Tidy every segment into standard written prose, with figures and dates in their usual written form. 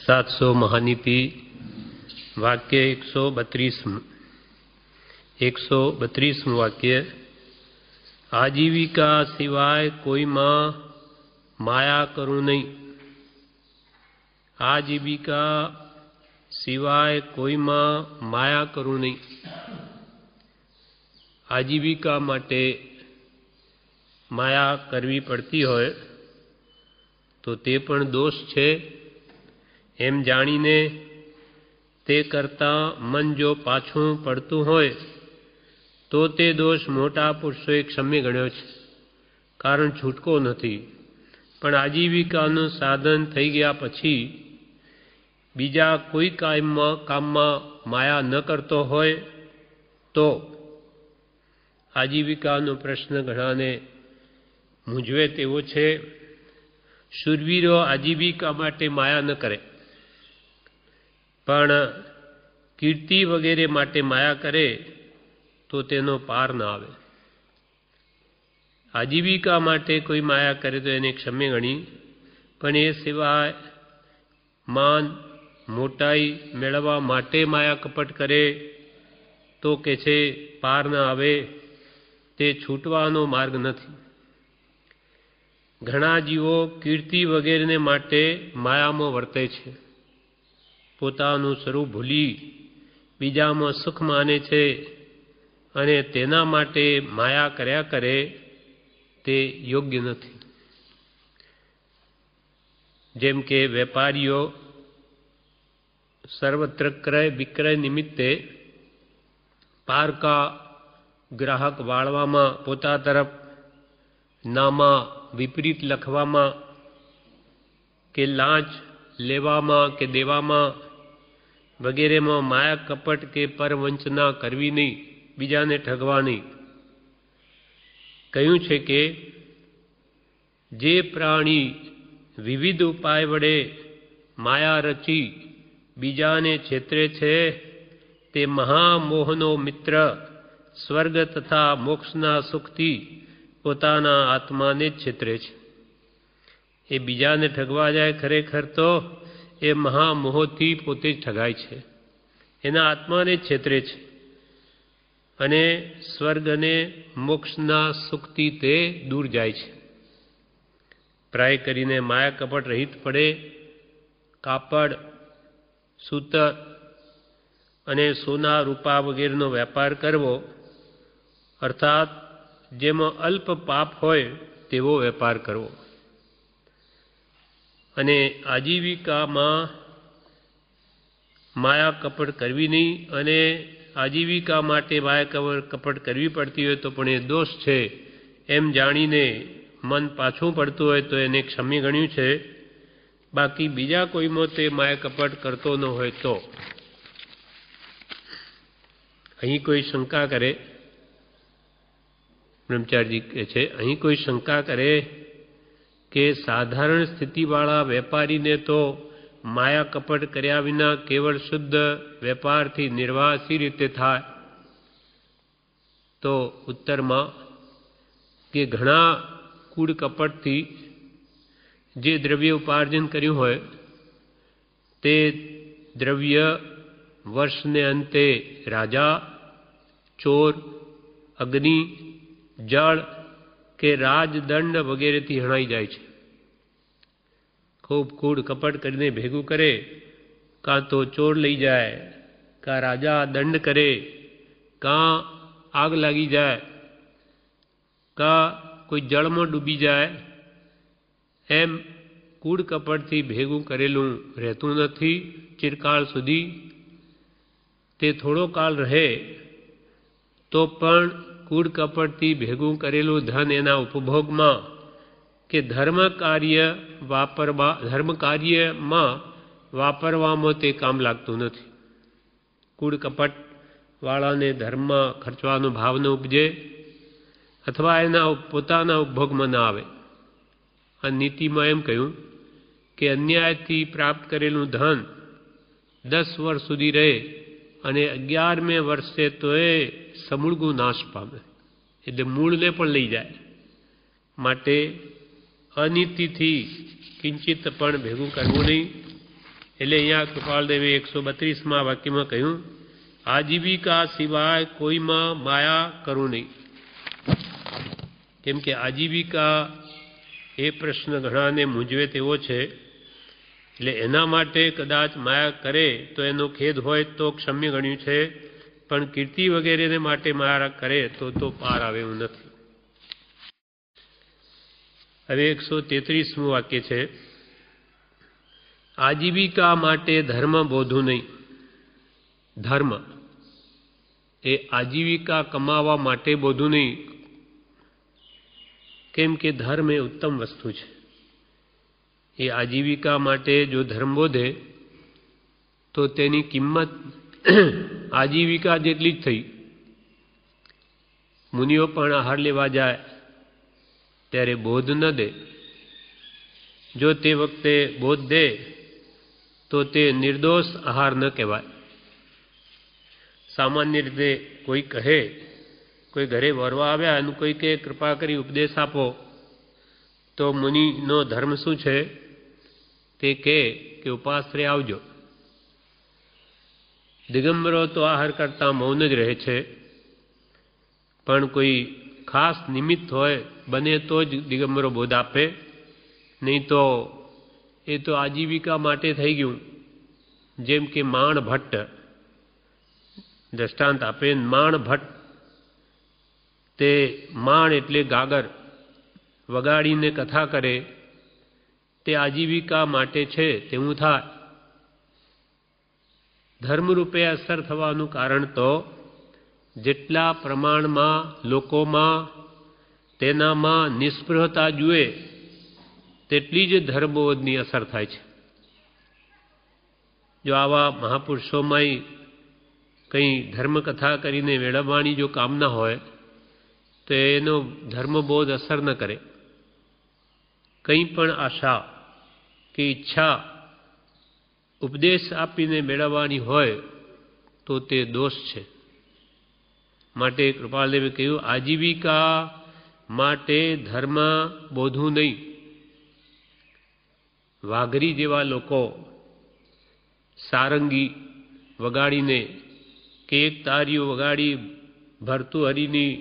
700 महानीति वाक्य 132 वाक्य। आजीविका सिवाय कोई मां माया करूं नहीं। आजीविका सिवाय कोई मां माया करूं नहीं। आजीविका माटे माया करवी पड़ती होय तो ते पण दोष छे एम जाणीने ते करता मन जो पाछुं पड़तुं होय तो ते दोष मोटा पुरुषोए क्षम्य गण्यो छे, कारण छूटको नथी। पण आजीविकानुं साधन थई गया पछी बीजा कोई काममां माया न करतो होय तो आजीविकानो प्रश्न घणाने मूंझवे तेवो छे। शूरवीरो आजीविका माटे माया न करे पण कीर्ति वगैरह माटे माया करे तो तेनो पार न आवे। आजीविका माटे कोई माया करे तो एने क्षम्य गणी, पण ए सिवाय मान मोटाई मेळववा माटे माया कपट करे तो के छे पार न आवे, ते छूटवानो मार्ग नथी। घणा जीवो कीर्ति वगैरह ने माटे मायामां वर्ते छे, पोतानुं स्वरूप भूली बीजामां सुख माने छे अने तेना माटे माया कर्या करे ते योग्य नथी। जेम के वेपारीओ सर्वत्र क्रय विक्रय निमित्ते पारका ग्राहक वाळवामां पोता तरफ नामा विपरीत लखवामां के लांच लेवामां के देवामां वगैरह में माया कपट के परवंचना करवी नहीं, बीजाने ठगवा नहीं। कह्युं छे के जे प्राणी विविध उपाय वडे माया रची बीजाने छेतरे छे ते महामोहनो मित्र स्वर्ग तथा मोक्षना सुखथी पोताना आत्माने ज छेतरे छे। ए बीजाने ठगवा जाए खरेखर तो ए महामोहथी पोते ज ठगाय छे, एना आत्माने ज छेतरे छे अने स्वर्ग ने मोक्षना सुखथी ते दूर जाय छे। प्राय करीने माया कपट रहित पड़े कापड़ सूतर अने सोना रूपा वगैरहनो वेपार करवो, अर्थात जेमां अल्प पाप होय तेवो वेपार करवो। अने आजीविका में माया कपट करवी नहीं अने आजीविका माटे माया कपट करवी पड़ती हो तो पण ए दोष छे एम जाणीने मन पाछुं पड़तुं होय तो एने क्षम्य गण्युं छे। बाकी बीजा कोई मोते माया कपट करतो न होय तो अहीं कोई शंका करे, ब्रह्मचारी कहे छे अहीं कोई शंका करे के साधारण स्थितिवाळा वेपारी ने तो माया कपट कर्या विना केवल शुद्ध वेपार थी निर्वाह सी रीते थाय, तो उत्तर में के घणा कूड़ कपट थी जे द्रव्य उपार्जन कर्युं होय ते द्रव्य वर्ष ने अंते राजा, चोर, अग्नि, जल के राजदंड वगैरह थी हणाई जाय छे। खूब कूड़ कपट करीने भेगू करे, का तो चोर लई जाए, का राजा दंड करे, का आग लागी जाए, का कोई जल में डूबी जाए। एम कूड़ कपट थी भेगू करेलू रहतुं नथी चिरकाल सुधी। ते थोड़ो काल रहे तो पण कूड़ कपट थी भेगू करेलू धन एना उपभोग में के धर्म कार्य में वापरवामां ते काम लागतुं नथी। कूड़ कपट वाळाने धर्म में खर्चवानो भाव न उपजे अथवा एना पोताना उपभोग में न आवे। आ नीति में एम कह्युं के अन्याय थी प्राप्त करेलू धन 10 वर्ष सुधी रहे अने 11मे वर्षे तो ए समूळगुं नाश पामे, एटले मूळने पण लई जाए। माटे अनीति थी किंचित पण भेगुं करवुं नहीं। એટલે અહીંયા કૃપાલદેવે 132માં વાક્યમાં કહ્યું, આજીવિકા સિવાય કોઈમાં માયા કરું નહીં. કેમ કે આજીવિકા એ પ્રશ્ન ઘણાને મૂંઝવે તેવો છે. એટલે એના માટે કદાચ માયા કરે તો એનો ખેદ હોય તો ક્ષમ્ય ગણ્યું છે, પણ કીર્તિ વગેરેને માટે માયા કરે તો પાર આવે એવું નથી. હવે 133મું વાક્ય છે, આજીવિકા માટે ધર્મ બોધવું નહીં. ધર્મ એ આજીવિકા કમાવા માટે બોધવું નહીં. કેમ કે ધર્મ એ ઉત્તમ વસ્તુ છે. એ આજીવિકા માટે જો ધર્મ બોધે તો તેની કિંમત આજીવિકા જેટલી જ થઈ. મુનિઓ પણ આહાર લેવા જાય ત્યારે બોધ ન દે. જો તે વખતે બોધ દે તો તે નિર્દોષ આહાર ન કહેવાય. સામાન્ય રીતે કોઈ કહે, કોઈ ઘરે વરવા આવ્યા અને કોઈ કે કૃપા કરી ઉપદેશ આપો, તો મુનિનો ધર્મ શું છે? તે કે ઉપાશ્રય આવજો. દિગંબરો તો આહાર કરતા મૌન જ રહે છે, પણ કોઈ ખાસ નિમિત્ત હોય બને તો જ દિગંબરો બોધ આપે, નહીં તો એ તો આજીવિકા માટે થઈ ગયું. જેમ કે માણ ભટ્ટ દ્રષ્ટાંત આપે. માણ ભટ્ટ તે માણ એટલે ગાગર વગાડીને કથા કરે, તે આજીવિકા માટે છે તેવું થાય. ધર્મરૂપે અસર થવાનું કારણ તો જેટલા પ્રમાણમાં લોકોમાં તેનામાં નિષ્પૃહતા જુએ તેટલી જ ધર્મબોધની અસર થાય છે. જો આવા મહાપુરુષોમાંય કંઈ ધર્મકથા કરીને મેળવવાની જો કામના હોય તો એનો ધર્મબોધ અસર ન કરે. કંઈ પણ આશા કે ઈચ્છા ઉપદેશ આપીને મેળવવાની હોય તો તે દોષ છે. માટે કૃપાલદેવે કહ્યું, આજીવિકા માટે ધર્મ બોધવું નહીં. વાઘરી જેવા લોકો સારંગી વગાડીને કે એક તારીઓ વગાડી ભર્તુહરિની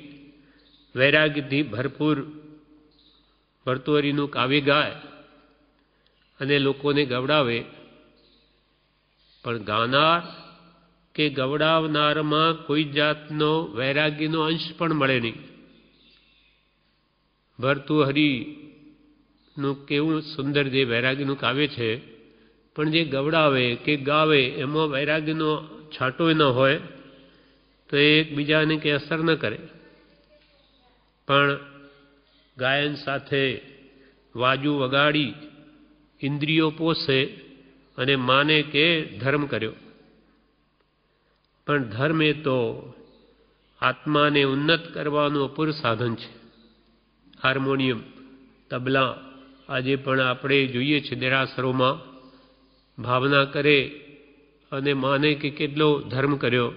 વૈરાગ્યથી ભરપૂર ભર્તુહરિનું કાવ્ય ગાય અને લોકોને ગવડાવે, પણ ગાનાર કે ગવડાવનારમાં કોઈ જાતનો વૈરાગ્યનો અંશ પણ મળે નહીં. ભર્તુહરિનું કેવું સુંદર જે વૈરાગ્યનું કાવ્ય છે, પણ જે ગવડાવે કે ગાવે એમાં વૈરાગ્યનો છાંટો ન હોય તો એ એકબીજાને કે અસર ન કરે. પણ ગાયન સાથે વાજુ વગાડી ઇન્દ્રિયો પોષે અને માને કે ધર્મ કર્યો. પણ ધર્મ એ તો આત્માને ઉન્નત કરવાનું અપૂર સાધન છે. હાર્મોનિયમ, તબલા આજે પણ આપણે જોઈએ છીએ દેરાસરોમાં ભાવના કરે અને માને કે કેટલો ધર્મ કર્યો,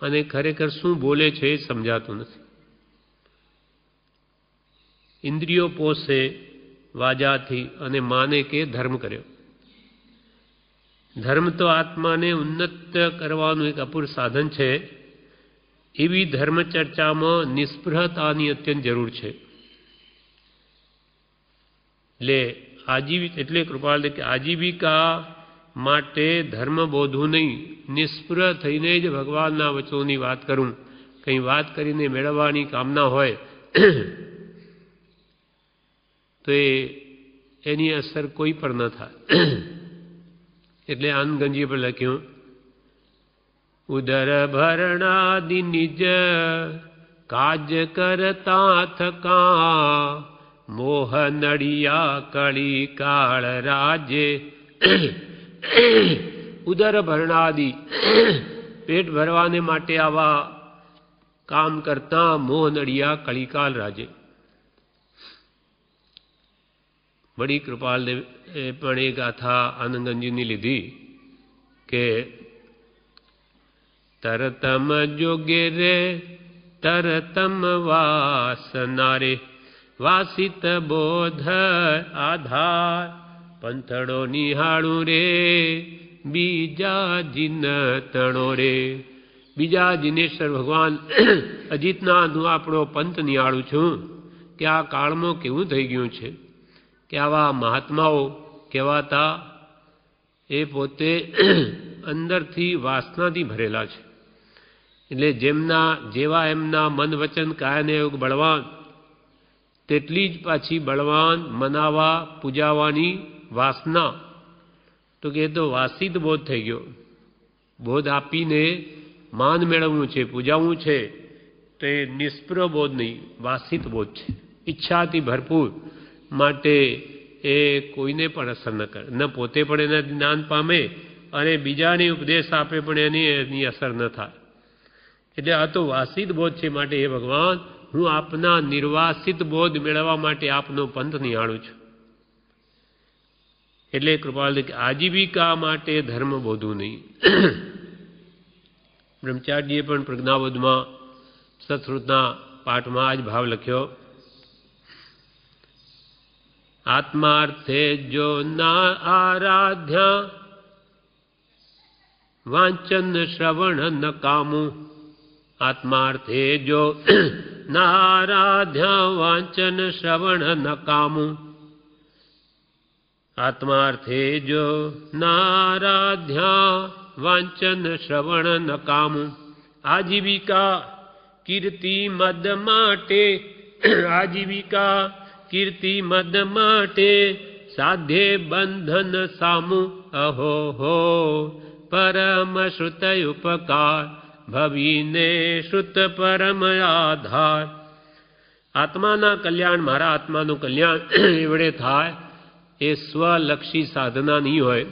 અને ખરેખર શું બોલે છે એ સમજાતું નથી. ઇન્દ્રિયો પોષે વાજાથી અને માને કે ધર્મ કર્યો. ધર્મ તો આત્માને ઉન્નત કરવાનું એક અપૂર સાધન છે. એવી ધર્મ ચર્ચામાં નિષ્પૃહતાની અત્યંત જરૂર છે. એટલે કૃપાલદેવ કે આજીવિકા માટે ધર્મ બોધવું નહીં. નિષ્પૃહ થઈને જ ભગવાનના વચનોની વાત કરું. કંઈ વાત કરીને મેળવવાની કામના હોય તો એની અસર કોઈ પર ન થાય. એટલે આનંદગંજી પર લખ્યું, ઉદર ભરણાદિ નિજ કાજ કરતા થકા, મોહ નડિયા કળી કાળ રાજે. ઉદર ભરણાદિ પેટ ભરવાને માટે આવા કામ કરતા મોહ નડિયા કળીકાલ રાજે. બડી કૃપાલદેવ પણ એ ગાથા આનંદગંજીની લીધી કે તરતમ જોગે રે તરતમ વાસનારે, વાસિત બોધ આધાર પંથડો નિહાળું રે બીજા જીન તણો રે. બીજા જીનેશ્વર ભગવાન અજીતનાથ, હું આપણો પંથ નિહાળું છું કે આ કાળમાં કેવું થઈ ગયું છે કે આવા મહાત્માઓ કહેવાતા એ પોતે અંદરથી વાસનાથી ભરેલા છે. એટલે જેવા એમના મન વચન કાયાને યોગ બળવાન, તેટલી જ પાછી બળવાન મનાવા પૂજાવાની વાસના. તો કે એ તો વાસિત બોધ થઈ ગયો. બોધ આપીને માન મેળવવું છે, પૂજાવું છે, તો એ નિષ્પ્રહ બોધ નહીં, વાસિત બોધ છે. ઈચ્છાથી ભરપૂર, માટે એ કોઈને પણ અસર ન કરે, ન પોતે પણ એના જ્ઞાન પામે અને બીજાને ઉપદેશ આપે પણ એની અસર ન થાય. એટલે આ તો વાસિત બોધ છે. માટે હે ભગવાન, હું આપના નિર્વાસિત બોધ મેળવવા માટે આપનો પંથ નિહાળું છું. એટલે કૃપાલ આજીવિકા માટે ધર્મ બોધવું નહીં. બ્રહ્મચારીજીએ પણ પ્રજ્ઞાબોધમાં સત્સૃતના પાઠમાં આ જ ભાવ લખ્યો. આત્માર્થે જો ના આરાધ્યા વાંચન શ્રવણ ન કામું. આત્માર્થે જો નારાધ્યા વાંચન શ્રવણ ન કામું. આત્માર્થે જો નારાધ્યા વાંચન શ્રવણ ન કામું. આજીવિકા કીર્તિ મદ માટે, આજીવિકા કીર્તિ મદ માટે સાધ્ય બંધન સામું. અહો હો પરમ શ્રુત ઉપકાર ભવીને શ્રુત પરમ આધાર. આત્માના કલ્યાણ, મારા આત્માનું કલ્યાણ એવડે થાય એ સ્વલક્ષી સાધના નહીં હોય.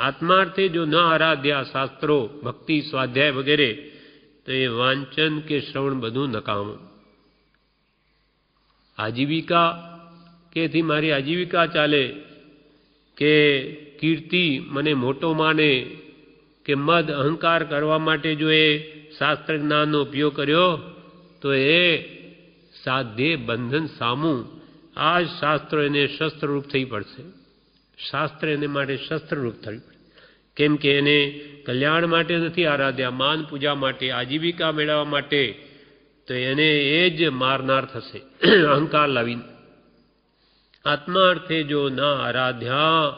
આત્માર્થે જો ન આરાધ્યા શાસ્ત્રો, ભક્તિ, સ્વાધ્યાય વગેરે, તો એ વાંચન કે શ્રવણ બધું નકામું. આજીવિકા કેથી મારી આજીવિકા ચાલે, કે કીર્તિ મને મોટો માને, કે મદ અહંકાર કરવા માટે જો એ શાસ્ત્ર જ્ઞાનનો ઉપયોગ કર્યો, તો એ સાધ્ય બંધન સામું. આ જ શાસ્ત્રો એને શસ્ત્રરૂપ થઈ પડશે. શાસ્ત્ર એને માટે શસ્ત્રરૂપ થયું પડે. કેમ કે એને કલ્યાણ માટે નથી આરાધ્યા, માન પૂજા માટે, આજીવિકા મેળવવા માટે, તો એને એ જ મારનાર થશે અહંકાર લાવીને. આત્માર્થે જો ના આરાધ્યા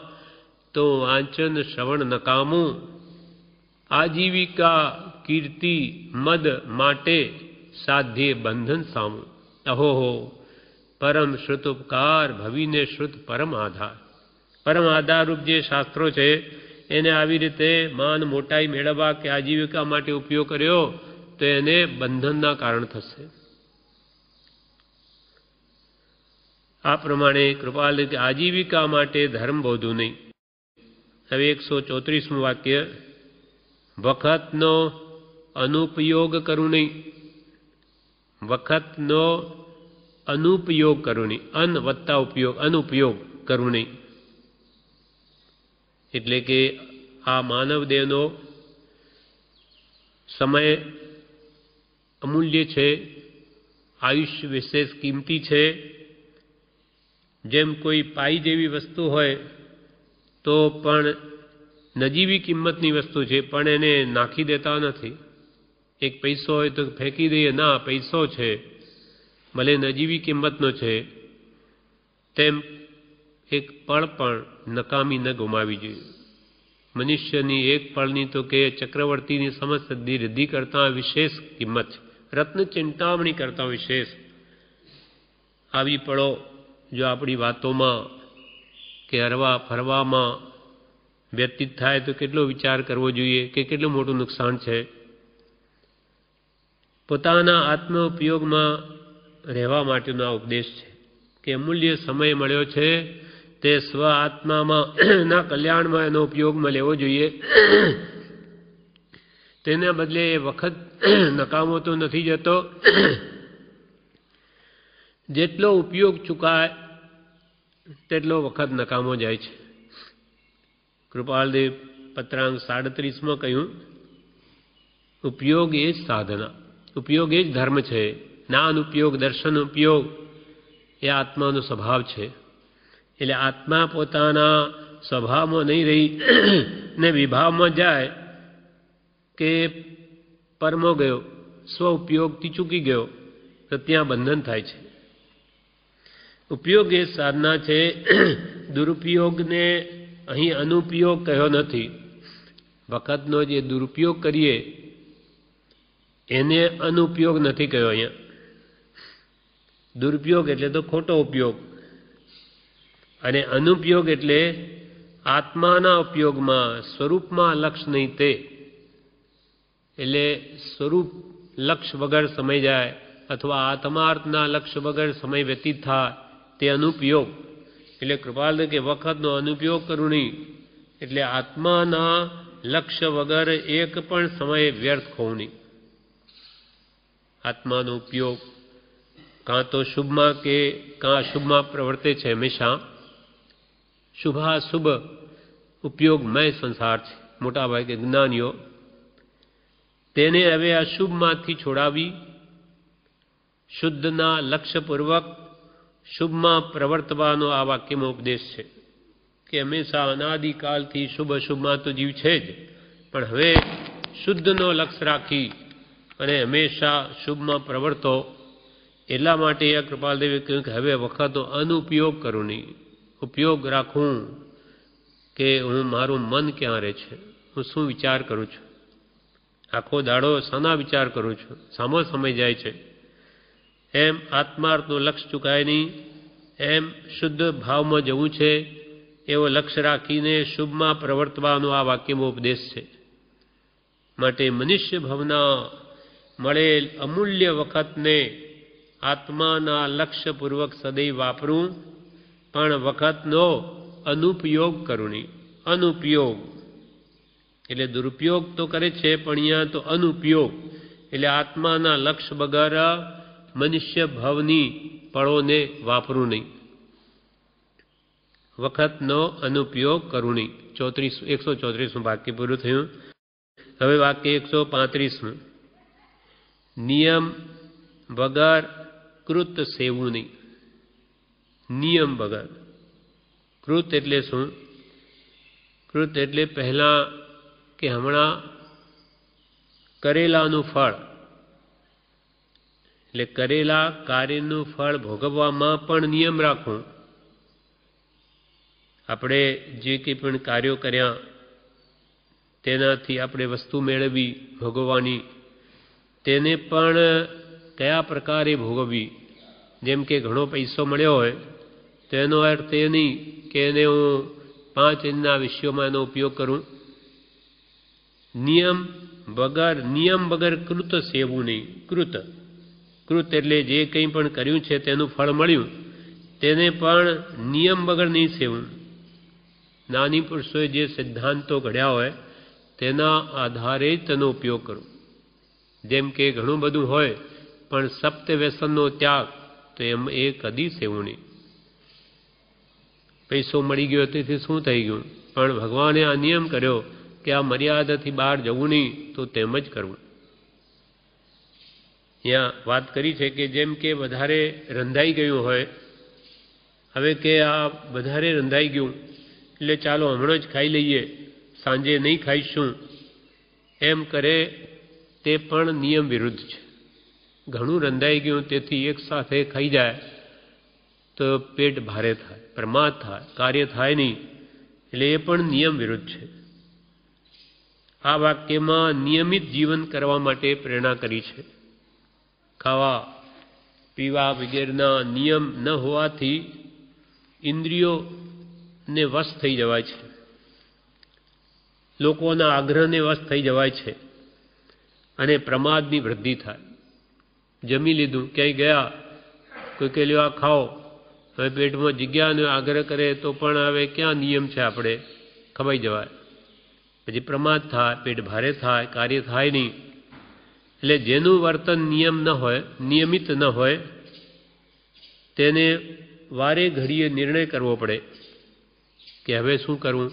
તો વાંચન શ્રવણ નકામું. આજીવિકા કીર્તિ મદ માટે સાધ્ય બંધન સામું. અહોહો પરમ શ્રુત ઉપકાર ભવીને શ્રુત પરમ આધાર. પરમ આધારરૂપ જે શાસ્ત્રો છે એને આવી રીતે માન મોટાઈ મેળવવા કે આજીવિકા માટે ઉપયોગ કર્યો, તો એને બંધનના કારણ થશે. આ પ્રમાણે કૃપાલ આજીવિકા માટે ધર્મ બોધવું નહીં. હવે 134મું વાક્ય. વખતનો અનુપયોગ કરવું નહીં. વખતનો અનુપયોગ કરવું નહીં. અન વત્તા ઉપયોગ, અનુપયોગ કરવું નહીં. એટલે કે આ માનવ દેહનો સમય અમૂલ્ય છે, આયુષ્ય વિશેષ કિંમતી છે. જેમ કોઈ પાઈ જેવી વસ્તુ હોય તો પણ નજીવી કિંમતની વસ્તુ છે, પણ એને નાખી દેતા નથી. એક પૈસો હોય તો ફેંકી દઈએ, ના પૈસો છે, ભલે નજીવી કિંમતનો છે. તેમ એક પળ પણ નકામી ન ગુમાવી જોઈએ. મનુષ્યની એક પળની તો કે ચક્રવર્તીની સમસ્ત રિદ્ધિ કરતાં વિશેષ કિંમત છે, રત્ન ચિંતામણી કરતાં વિશેષ. આવી પળો જો આપણી વાતોમાં કે હરવા ફરવામાં વ્યતીત થાય તો કેટલો વિચાર કરવો જોઈએ કે કેટલું મોટું નુકસાન છે. પોતાના આત્મ ઉપયોગમાં રહેવા માટેનો આ ઉપદેશ છે કે અમૂલ્ય સમય મળ્યો છે તે સ્વ આત્મામાં ના કલ્યાણમાં એનો ઉપયોગમાં લેવો જોઈએ. તેના બદલે એ વખત નકામો તો નથી જતો. જેટલો ઉપયોગ ચૂકાય તેટલો વખત નકામો જાય છે. કૃપાલદેવ પત્રાંક 37માં કહ્યું, ઉપયોગ એ જ સાધના, ઉપયોગ એ જ ધર્મ છે. જ્ઞાન ઉપયોગ, દર્શન ઉપયોગ એ આત્માનો સ્વભાવ છે. એટલે આત્મા પોતાના સ્વભાવમાં નહીં રહી ને વિભાવમાં જાય કે પરમો ગયો, સ્વ ઉપયોગથી ચૂકી ગયો, તો ત્યાં બંધન થાય છે. ઉપયોગ એ સાધના છે. દુરુપયોગને અહીં અનુપયોગ કહ્યો નથી. વખતનો જે દુરુપયોગ કરીએ એને અનુપયોગ નથી કહ્યો અહીંયા. દુરુપયોગ એટલે તો ખોટો ઉપયોગ, અને અનુપયોગ એટલે આત્માના ઉપયોગમાં સ્વરૂપમાં લક્ષ નહીં તે. એટલે સ્વરૂપ લક્ષ વગર સમય જાય અથવા આત્માર્થના લક્ષ વગર સમય વ્યતીત થાય તે અનુપયોગ. એટલે કૃપાલ કે વખતનો અનુપયોગ કરવું નહીં, એટલે આત્માના લક્ષ્ય વગર એક પણ સમય વ્યર્થ હોવું નહીં. આત્માનો ઉપયોગ કાં તો શુભમાં કે કાં અશુભમાં પ્રવર્તે છે. હંમેશા શુભાશુભ ઉપયોગમય સંસાર છે. મોટાભાગે જ્ઞાનીઓ તેને હવે અશુભમાંથી છોડાવી શુદ્ધના લક્ષ્યપૂર્વક શુભમાં પ્રવર્તવાનો આ વાક્યમાં ઉપદેશ છે કે હંમેશા અનાદિકાલથી શુભ અશુભમાં તો જીવ છે જ, પણ હવે શુદ્ધનો લક્ષ્ય રાખી અને હંમેશા શુભમાં પ્રવર્તો. એટલા માટે આ કૃપાલદેવે કહ્યું કે હવે વખતનો અનુપયોગ કરું નહીં, ઉપયોગ રાખું કે હું મારું મન ક્યાં રહે છે, હું શું વિચાર કરું છું, આખો દાડો શાના વિચાર કરું છું, સામો સમય જાય છે. એમ આત્માર્થનું લક્ષ્ય ચૂકાય નહીં, એમ શુદ્ધ ભાવમાં જવું છે એવો લક્ષ્ય રાખીને શુભમાં પ્રવર્તવાનો આ વાક્યમાં ઉપદેશ છે. માટે મનુષ્ય ભવના મળેલ અમૂલ્ય વખતને આત્માના લક્ષ્યપૂર્વક સદૈવ વાપરું, પણ વખતનો અનુપયોગ કરું નહીં. અનુપયોગ એટલે દુરુપયોગ તો કરે છે, પણ અહીંયા તો અનુપયોગ એટલે આત્માના લક્ષ્ય વગર મનુષ્ય ભવની પળોને વાપરું નહીં. વખતનો અનુપયોગ કરું નહીં. 134 વાક્ય પૂરું થયું. હવે વાક્ય 135. નિયમ વગર કૃત સેવું નહીં. નિયમ વગર. કૃત એટલે શું? કૃત એટલે પહેલાં કે હમણાં કરેલાનું ફળ, એટલે કરેલા કાર્યનું ફળ ભોગવવામાં પણ નિયમ રાખવું. આપણે જે કંઈ પણ કાર્યો કર્યા તેનાથી આપણે વસ્તુ મેળવી ભોગવવાની, તેને પણ કયા પ્રકારે ભોગવવી. જેમ કે ઘણો પૈસો મળ્યો હોય તો એનો અર્થ એ નહીં કે એને હું 5 ઇંચના વિષયોમાં એનો ઉપયોગ કરું. નિયમ વગર કૃત સેવું નહીં. કૃત એટલે જે કંઈ પણ કર્યું છે તેનું ફળ મળ્યું તેને પણ નિયમ વગર નહીં સેવું. નાની પુરુષોએ જે સિદ્ધાંતો ઘડ્યા હોય તેના આધારે જ તેનો ઉપયોગ કરો. જેમ કે ઘણું બધું હોય પણ સપ્ત વ્યસનનો ત્યાગ, તો એમ એ કદી સેવું નહીં. પૈસો મળી ગયો તેથી શું થઈ ગયું, પણ ભગવાને આ નિયમ કર્યો કે આ મર્યાદાથી બહાર જવું નહીં, તો તેમ જ કરવું. અહીંયા વાત કરી છે કે જેમ કે વધારે રંધાઈ ગયું હોય, હવે કે આ વધારે રંધાઈ ગયું એટલે ચાલો હમણાં જ ખાઈ લઈએ, સાંજે નહીં ખાઈશું, એમ કરે તે પણ નિયમ વિરુદ્ધ છે. ઘણું રંધાઈ ગયું તેથી એક સાથે ખાઈ જાય તો પેટ ભારે થાય, પ્રમાદ થાય, કાર્ય થાય નહીં, એટલે એ પણ નિયમ વિરુદ્ધ છે. આ વાક્યમાં નિયમિત જીવન કરવા માટે પ્રેરણા કરી છે. ખાવા પીવા વગેરેના નિયમ ન હોવાથી ઇન્દ્રિયોને વશ થઈ જવાય છે, લોકોના આગ્રહને વશ થઈ જવાય છે અને પ્રમાદની વૃદ્ધિ થાય. જમી લીધું, ક્યાંય ગયા, કોઈ કહે લ્યો આ ખાઓ, હવે પેટમાં જગ્યાનો આગ્રહ કરે તો પણ હવે ક્યાં નિયમ છે, આપણે ખવાઈ જવાય, પછી પ્રમાદ થાય, પેટ ભારે થાય, કાર્ય થાય નહીં. એટલે જેનું વર્તન નિયમિત ન હોય તેને વારે ઘડીએ નિર્ણય કરવો પડે કે હવે શું કરવું.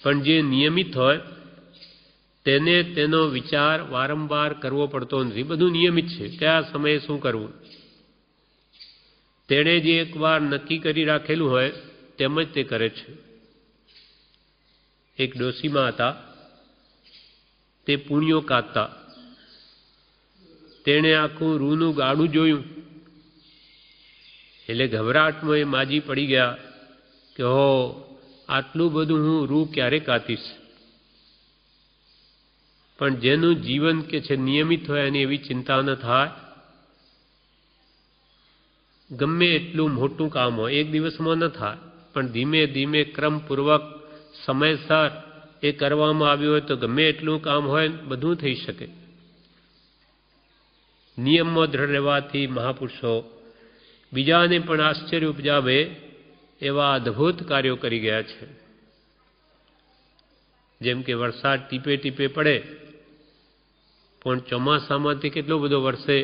પણ જે નિયમિત હોય તેને તેનો વિચાર વારંવાર કરવો પડતો નથી. બધું નિયમિત છે, કયા સમયે શું કરવું. તેણે જે એકવાર નક્કી કરી રાખેલું હોય તેમ જ તે કરે છે. એક ડોશીમાં હતા, તે પુણ્યો કાઢતા. તેણે આખું રૂનું ગાડું જોયું એટલે ગભરાટમાં એ માજી પડી ગયા કે હો, આટલું બધું હું રૂ ક્યારે કાઢીશ. પણ જેનું જીવન કે છે નિયમિત હોય એની એવી ચિંતા ન થાય. ગમે એટલું મોટું કામ હોય એક દિવસમાં ન થાય, પણ ધીમે ધીમે ક્રમપૂર્વક સમયસર એ કરવામાં આવ્યું હોય તો ગમે એટલું કામ હોય બધું થઈ શકે. નિયમમાં દ્રઢ રહેવાથી મહાપુરુષો બીજાને પણ આશ્ચર્ય ઉપજાવે એવા અદ્ભુત કાર્યો કરી ગયા છે. જેમ કે વરસાદ ટીપે ટીપે પડે, પણ ચોમાસામાંથી કેટલો બધો વરસે,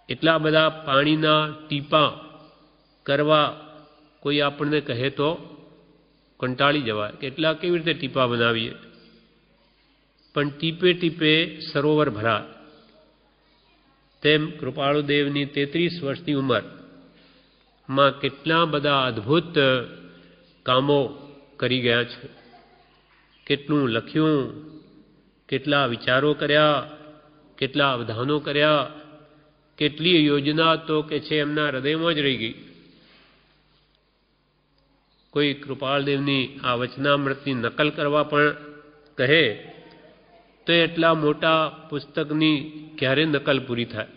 એટલા બધા પાણીના ટીપા કરવા કોઈ આપણને કહે તો કંટાળી જવાય, કેટલા કેવી રીતે ટીપા બનાવીએ. પણ ટીપે ટીપે સરોવર ભરાય. તેમ કૃપાળુદેવની 33 વર્ષની ઉંમરમાં કેટલા બધા અદ્ભુત કામો કરી ગયા છે. કેટલું લખ્યું, કેટલા વિચારો કર્યા, કેટલા અવધાનો કર્યા, કેટલી યોજના તો કે છે એમના હૃદયમાં જ રહી ગઈ. કોઈ કૃપાળદેવની આ વચનામૃતની નકલ કરવા પણ કહે તો એટલા મોટા પુસ્તકની ક્યારે નકલ પૂરી થાય.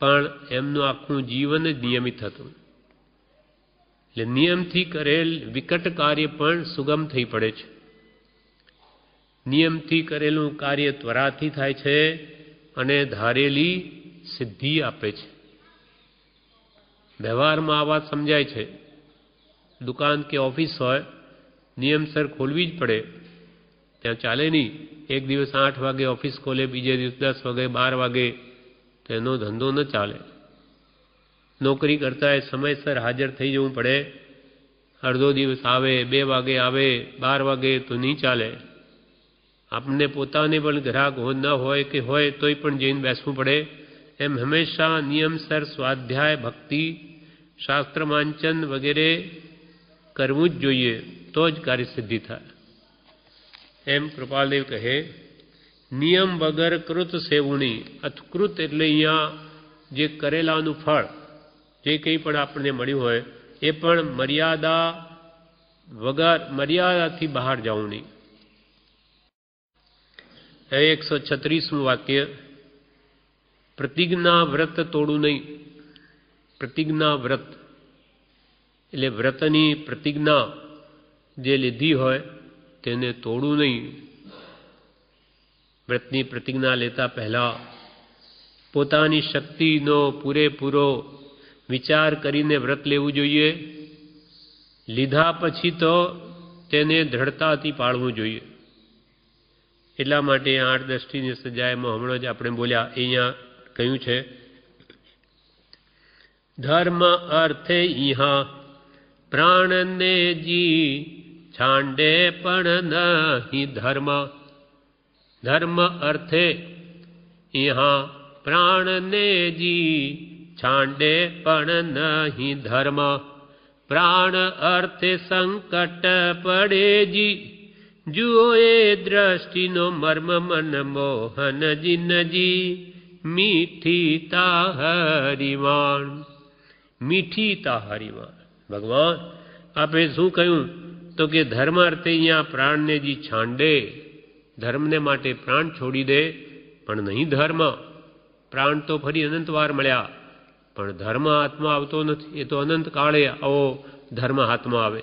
પણ એમનું આખું જીવન જ નિયમિત હતું. એટલે નિયમથી કરેલ વિકટ કાર્ય પણ સુગમ થઈ પડે છે. નિયમથી કરેલું કાર્ય ત્વરાથી થાય છે અને ધારેલી સિદ્ધિ આપે છે. વ્યવહારમાં આ વાત સમજાય છે. દુકાન કે ઓફિસ હોય, નિયમસર ખોલવી જ પડે, ત્યાં ચાલે નહીં. એક દિવસ 8 વાગે ઓફિસ ખોલે, બીજે દિવસ 10 વાગે, 12 વાગે, તો એનો ધંધો ન ચાલે. નોકરી કરતા સમયસર હાજર થઈ જવું પડે. અડધો દિવસ આવે, 2 વાગે આવે, 12 વાગે તો નહીં ચાલે. આપણને પોતાને પણ ગ્રાહક ન હોય કે હોય તોય પણ જઈને બેસવું પડે. એમ હંમેશા નિયમસર સ્વાધ્યાય, ભક્તિ, શાસ્ત્ર વાંચન વગેરે કરવું જ જોઈએ, તો જ કાર્યસિદ્ધિ થાય. એમ કૃપાલદેવ કહે, નિયમ વગર કૃત સેવુણી. અથકૃત એટલે અહીંયા જે કરેલાનું ફળ, જે કંઈ પણ આપણને મળ્યું હોય એ પણ મર્યાદા વગર, મર્યાદાથી બહાર જવું નહીં. 136મું વાક્ય, પ્રતિજ્ઞા વ્રત તોડવું નહીં. પ્રતિજ્ઞા વ્રત એટલે વ્રતની પ્રતિજ્ઞા જે લીધી હોય તેને તોડવું નહીં. વ્રતની પ્રતિજ્ઞા લેતા પહેલા પોતાની શક્તિનો પૂરેપૂરો વિચાર કરીને વ્રત લેવું જોઈએ. લીધા પછી તો તેને દ્રઢતાથી પાળવું જોઈએ. એટલા માટે 8 દ્રષ્ટિની સજાયમાં હમણાં જ આપણે બોલ્યા, અહીંયા કહ્યું છે, ધર્મ અર્થે ઇહા પ્રાણને જી છાંડે પણ નહીં ધર્મ. ધર્મ અર્થે ઇહા પ્રાણને જી છાંડે પણ નહીં ધર્મ. પ્રાણ અર્થે સંકટ પડે જી જુઓ એ દ્રષ્ટિનો મર્મ મન મોહન જીનજી મીઠી તાહરીવાણ. મીઠી તાહરીવાણ. ભગવાન આપે શું કહ્યું તો કે ધર્મ અર્થે અહીંયા પ્રાણને જી છાંડે, ધર્મને માટે પ્રાણ છોડી દે, પણ નહીં ધર્મ. પ્રાણ તો ફરી અનંત વાર મળ્યા, પણ ધર્મ હાથમાં આવતો નથી. એ તો અનંત કાળે આવો ધર્મ હાથમાં આવે.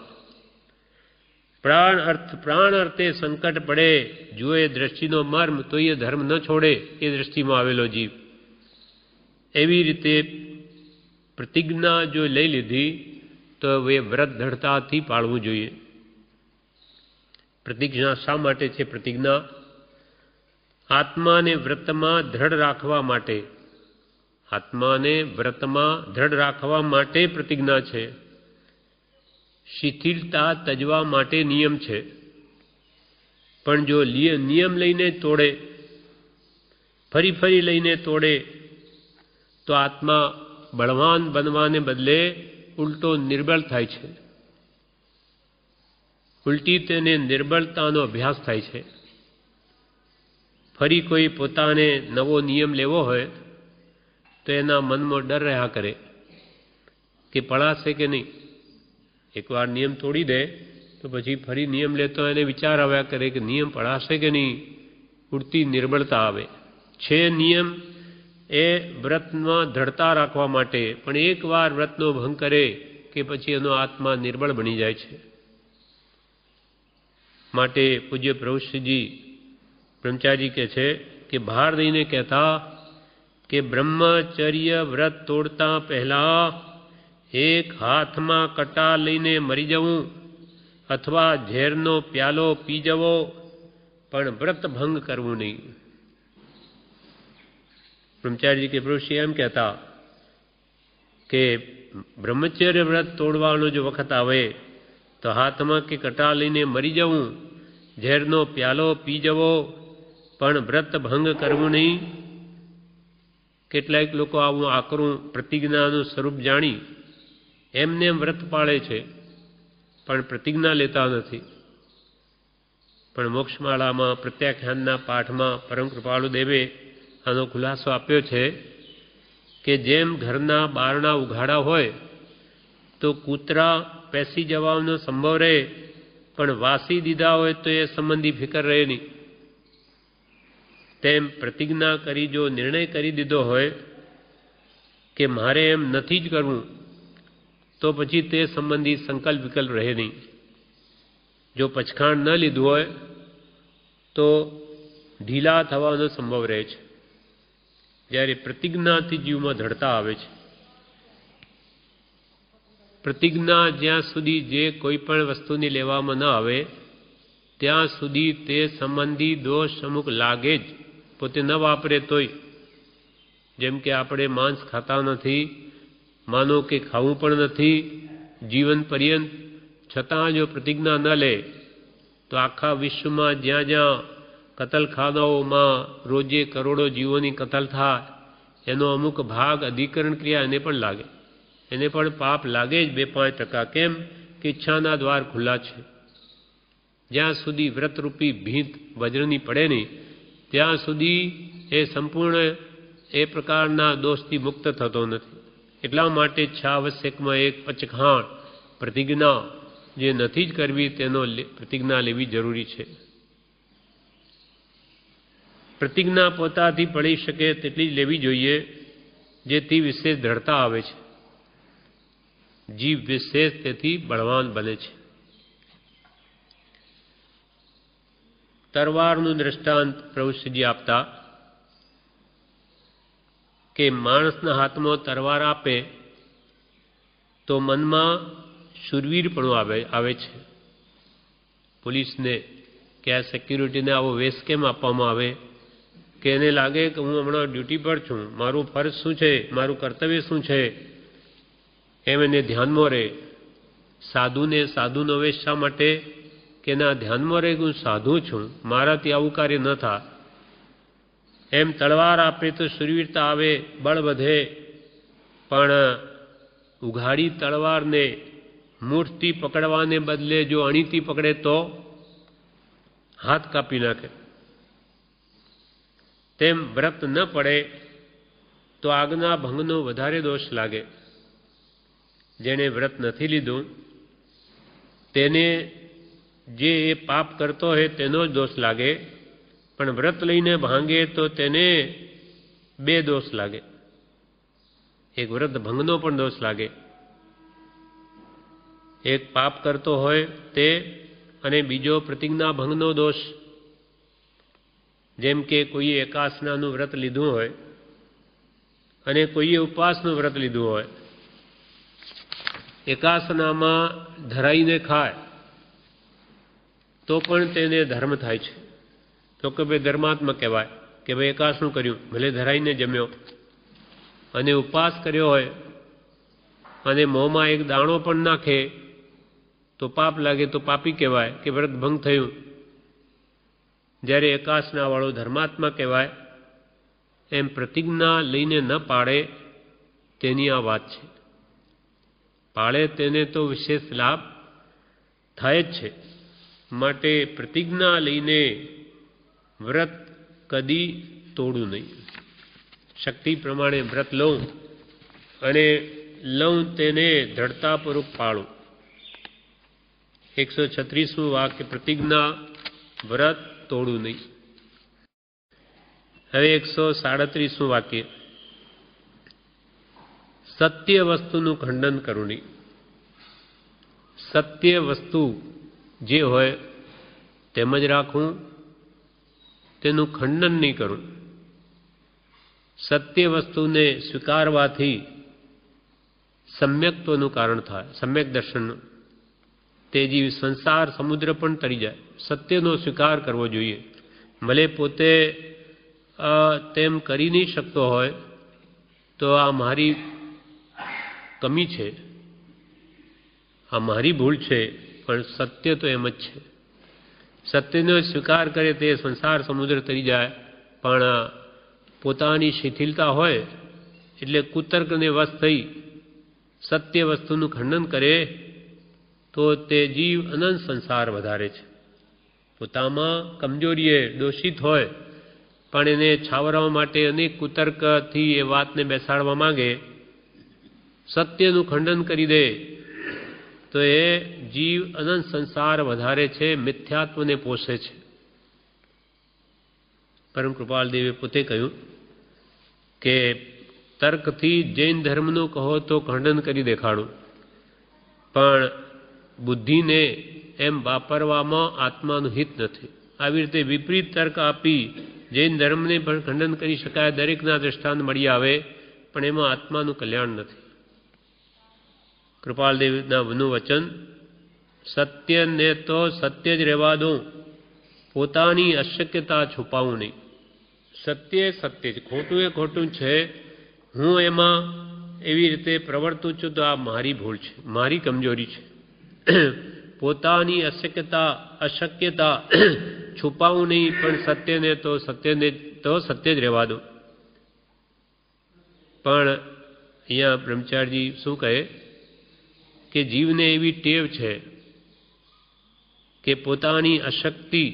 પ્રાણ અર્થે સંકટ પડે, જુએ દ્રષ્ટિનો મર્મ, તો એ ધર્મ ન છોડે એ દ્રષ્ટિમાં આવેલો જીવ. એવી રીતે પ્રતિજ્ઞા જો લઈ લીધી તો એ વ્રત દ્રઢતાથી પાળવું જોઈએ. પ્રતિજ્ઞા શા માટે છે? પ્રતિજ્ઞા આત્માને વ્રતમાં દ્રઢ રાખવા માટે. આત્માને વ્રતમાં દ્રઢ રાખવા માટે પ્રતિજ્ઞા છે. શિથિલતા તજવા માટે નિયમ છે. પણ જો નિયમ લઈને તોડે, ફરી ફરી લઈને તોડે, તો આત્મા બળવાન બનવાને બદલે ઉલટો નિર્બળ થાય છે. ઉલટી તેને નિર્બળતાનો અભ્યાસ થાય છે. ફરી કોઈ પોતાને નવો નિયમ લેવો હોય તો એના મનમાં ડર રહ્યા કરે કે પડાશે કે નહીં. એકવાર નિયમ તોડી દે તો પછી ફરી નિયમ લેતો એને વિચાર આવ્યા કરે કે નિયમ પડાશે કે નહીં. ઉડતી નિર્બળતા આવે છે. નિયમ એ વ્રતમાં દ્રઢતા રાખવા માટે, પણ એકવાર વ્રતનો ભંગ કરે કે પછી એનો આત્મા નિર્બળ બની જાય છે. માટે પૂજ્ય પ્રભુશ્રીજી બ્રહ્મચારી કહે છે કે ભાર દઈને કહેતા કે બ્રહ્મચર્ય વ્રત તોડતા પહેલા એક હાથમાં કટા લઈને મરી જવું અથવા ઝેરનો પ્યાલો પી જવો, પણ વ્રત ભંગ કરવું નહીં. બ્રહ્મચારી કે પ્રભુશ્રી એમ કહેતા કે બ્રહ્મચર્ય વ્રત તોડવાનો જો વખત આવે તો હાથમાં કે કટા લઈને મરી જવું, ઝેરનો પ્યાલો પી જવો, પણ વ્રત ભંગ કરવું નહીં. કેટલાક લોકો આવું આકરું પ્રતિજ્ઞાનું સ્વરૂપ જાણી એમને વ્રત પાળે છે, પણ પ્રતિજ્ઞા લેતા નથી. પણ મોક્ષમાળામાં પ્રત્યાખ્યાનના પાઠમાં પરમ કૃપાળુ દેવે આનો ખુલાસો આપ્યો છે કે જેમ ઘરના બારણા ઉઘાડા હોય તો કૂતરા પેસી જવાનો સંભવ રહે, પણ વાસી દીધા હોય તો એ સંબંધી ફિકર રહે નહીં. તેમ પ્રતિજ્ઞા કરી જો નિર્ણય કરી દીધો હોય કે મારે એમ નથી જ કરવું, તો પછી તે સંબંધી સંકલ્પ વિકલ્પ રહે નહીં. જો પચખાણ ન લીધું હોય તો ઢીલા થવાનો સંભવ રહે છે. જ્યારે પ્રતિજ્ઞાથી જીવમાં દ્રઢતા આવે છે. પ્રતિજ્ઞા જ્યાં સુધી જે કોઈ પણ વસ્તુની લેવામાં ન આવે ત્યાં સુધી તે સંબંધી દોષ અમુક લાગે જ, પોતે ન વાપરે તોય. જેમ કે આપણે માંસ ખાતા નથી, માનો કે ખાવું પણ નથી જીવન પર્યંત, છતાં જો પ્રતિજ્ઞા ન લે તો આખા વિશ્વમાં જ્યાં જ્યાં કતલખાનાઓમાં રોજે કરોડો જીવોની કતલ થાય એનો અમુક ભાગ અધિકરણ ક્રિયા એને પણ લાગે, એને પણ પાપ લાગે જ 2-5%. કેમ કે ઈચ્છાના દ્વાર ખુલ્લા છે. જ્યાં સુધી વ્રતરૂપી ભીંત વજ્રની પડે નહીં ત્યાં સુધી એ સંપૂર્ણ એ પ્રકારના દોષથી મુક્ત થતો નથી. એટલા માટે 6 આવશ્યકમાં એક પચખાણ પ્રતિજ્ઞા જે નથી જ કરવી તેનો પ્રતિજ્ઞા લેવી જરૂરી છે. પ્રતિજ્ઞા પોતાથી પડી શકે તેટલી જ લેવી જોઈએ જેથી વિશેષ દ્રઢતા આવે છે. જીવ વિશેષ તેથી બળવાન બને છે. તરવારનું દ્રષ્ટાંત પ્રભુશ્રીજી આપતા કે માણસના હાથમાં તરવાર આપે તો મનમાં શૂરવીરપણું આવે છે. પોલીસને કે આ સિક્યુરિટીને આવો વેશ કેમ આપવામાં આવે કે એને લાગે કે હું હમણાં ડ્યુટી પર છું, મારું ફરજ શું છે, મારું કર્તવ્ય શું છે, એમ એને ધ્યાનમાં રહે. સાધુને સાધુનો વેશ શા માટે કે એના ધ્યાનમાં રહે કે હું સાધુ છું, મારાથી આવું કાર્ય ન થાય. એમ તલવાર આપે તો શૂરવીરતા આવે, બળ વધે, પણ ઉઘાડી તલવારને મૂઠથી પકડવાને બદલે જો અણીથી પકડે તો હાથ કાપી નાખે. તેમ વ્રત ન પડે તો આજ્ઞા ભંગનો વધારે દોષ લાગે. જેણે વ્રત નથી લીધું તેને જે એ પાપ કરતો હોય તેનો જ દોષ લાગે, પણ વ્રત લઈને ભાંગે તો તેને 2 દોષ લાગે. એક વ્રત ભંગનો પણ દોષ લાગે. એક પાપ કરતો હોય તે, અને બીજો પ્રતિજ્ઞા ભંગનો દોષ. જેમ કે કોઈએ એકાસનાનું વ્રત લીધું હોય અને કોઈએ ઉપવાસનું વ્રત લીધું હોય. એકાસનામાં ધરાઈને ખાય તો પણ તેને ધર્મ થાય છે, તો કે ભાઈ ધર્માત્મક કહેવાય કે ભાઈ એકાસનું કર્યું, ભલે ધરાઈને જમ્યો. અને ઉપવાસ કર્યો હોય અને મોંમાં એક દાણો પણ નાખે તો પાપ લાગે, તો પાપી કહેવાય કે વ્રત ભંગ થયું. જ્યારે એકાસનાવાળો ધર્માત્મા કહેવાય. એમ પ્રતિજ્ઞા લઈને ન પાડે તેની આ વાત છે. પાળે તેને તો વિશેષ લાભ થાય જ છે, માટે પ્રતિજ્ઞા લઈને વ્રત કદી તોડું નહીં. શક્તિ પ્રમાણે વ્રત લઉં અને લઉં તેને દ્રઢતાપૂર્વક પાળું. 136મું વાક્ય પ્રતિજ્ઞા વ્રત તોડું નહીં. હવે 137મું વાક્ય સત્ય વસ્તુનું ખંડન કરું નહીં. સત્ય વસ્તુ જે હોય તેમ જ રાખવું, તેનું ખંડન નહીં કરું. સત્ય વસ્તુને સ્વીકારવાથી સમ્યક્ત્વનું કારણ થાય, સમ્યક દર્શનનું. તે જીવ સંસાર સમુદ્ર પણ તરી જાય. સત્યનો સ્વીકાર કરવો જોઈએ. ભલે પોતે તેમ કરી નહીં શકતો હોય તો આ મારી કમી છે, આ મારી ભૂલ છે, પણ સત્ય તો એમ જ છે. સત્યનો સ્વીકાર કરે તે સંસાર સમુદ્ર તરી જાય. પણ પોતાની શિથિલતા હોય એટલે કુતર્કને વશ થઈ સત્ય વસ્તુનું ખંડન કરે તો તે જીવ અનંત સંસાર વધારે છે. પોતામાં કમજોરીએ દોષિત હોય પણ એને છાવરવા માટે અનેક કુતર્કથી એ વાતને બેસાડવા માંગે, સત્યનું ખંડન કરી દે તો એ જીવ અનંત સંસાર વધારે છે, મિથ્યાત્વને પોષે છે. પરમ કૃપાલ દેવે પોતે કહ્યું કે તર્કથી જૈન ધર્મનું કહો તો ખંડન કરી દેખાડું, પણ બુદ્ધિને એમ વાપરવામાં આત્માનું હિત નથી. આવી રીતે વિપરીત તર્ક આપી જૈન ધર્મને પણ ખંડન કરી શકાય. દરેકના દ્રષ્ટાંત મળી આવે પણ એમાં આત્માનું કલ્યાણ નથી. કૃપાલદેવના વનું વચન સત્યને તો સત્ય જ રહેવા દઉં, પોતાની અશક્યતા છુપાવું નહીં. સત્ય સત્ય જ, ખોટું એ ખોટું છે. હું એમાં એવી રીતે પ્રવર્તું છું તો આ મારી ભૂલ છે, મારી કમજોરી છે. પોતાની અશક્યતા છુપાવું નહીં, પણ સત્યને તો સત્ય જ રહેવા દો. પણ અહીંયા બ્રહ્મચારીજી શું કહે કે જીવને એવી ટેવ છે કે પોતાની અશક્તિ